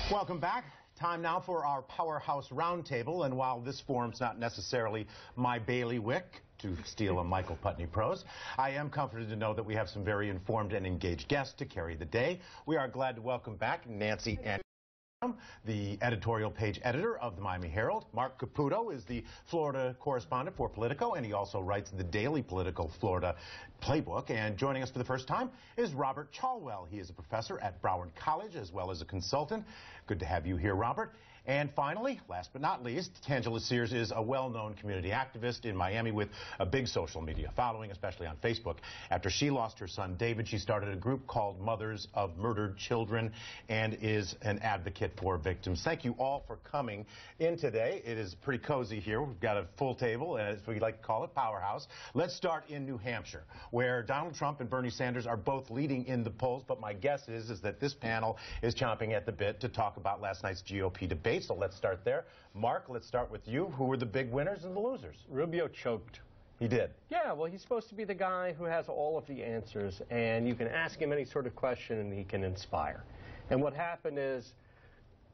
Welcome back. Time now for our Powerhouse Roundtable, and while this forum's not necessarily my bailiwick, to steal a Michael Putney prose, I am comforted to know that we have some very informed and engaged guests to carry the day. We are glad to welcome back Nancy Ancrum, the editorial page editor of the Miami Herald. Marc Caputo is the Florida correspondent for Politico, and he also writes the daily Political Florida Playbook. And joining us for the first time is Robert Chalwell. He is a professor at Broward College as well as a consultant. Good to have you here, Robert. And finally, last but not least, Tangela Sears is a well-known community activist in Miami with a big social media following, especially on Facebook. After she lost her son, David, she started a group called Mothers of Murdered Children and is an advocate for victims. Thank you all for coming in today. It is pretty cozy here. We've got a full table, as we like to call it, Powerhouse. Let's start in New Hampshire, where Donald Trump and Bernie Sanders are both leading in the polls, but my guess is that this panel is chomping at the bit to talk about last night's GOP debate. So let's start there. Mark, let's start with you. Who were the big winners and the losers? Rubio choked. He did? Yeah, well, he's supposed to be the guy who has all of the answers, and you can ask him any sort of question and he can inspire. And what happened is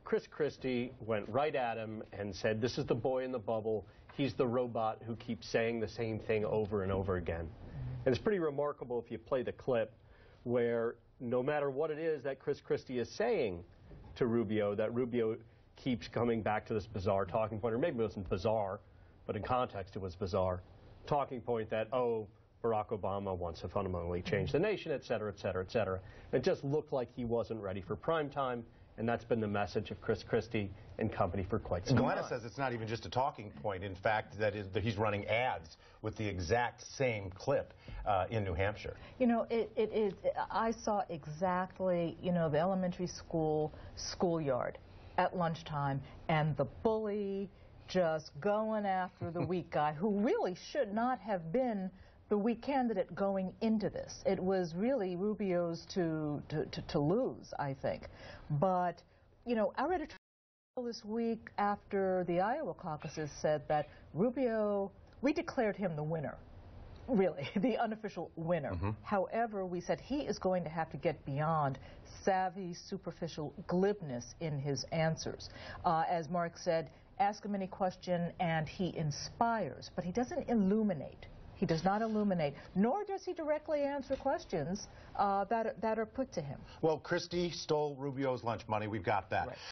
Christie went right at him and said, this is the boy in the bubble. He's the robot who keeps saying the same thing over and over again. And it's pretty remarkable if you play the clip where no matter what it is that Christie is saying to Rubio, that Rubio keeps coming back to this bizarre talking point, or maybe it wasn't bizarre, but in context it was bizarre, talking point that, oh, Barack Obama wants to fundamentally change the nation, et cetera, et cetera, et cetera. It just looked like he wasn't ready for prime time, and that's been the message of Christie and company for quite some time. Glenna says it's not even just a talking point. In fact, that is, he's running ads with the exact same clip in New Hampshire. You know, it is. I saw exactly, you know, the elementary schoolyard at lunchtime, and the bully just going after the weak guy who really should not have been the weak candidate going into this. It was really Rubio's to lose, I think. But, you know, our editor this week after the Iowa caucuses said that Rubio, we declared him the winner. Really, the unofficial winner. However, we said he is going to have to get beyond savvy, superficial glibness in his answers. As Mark said, ask him any question and he inspires, but he doesn't illuminate. He does not illuminate, nor does he directly answer questions that are put to him. Well, Christie stole Rubio's lunch money. We've got that. Right.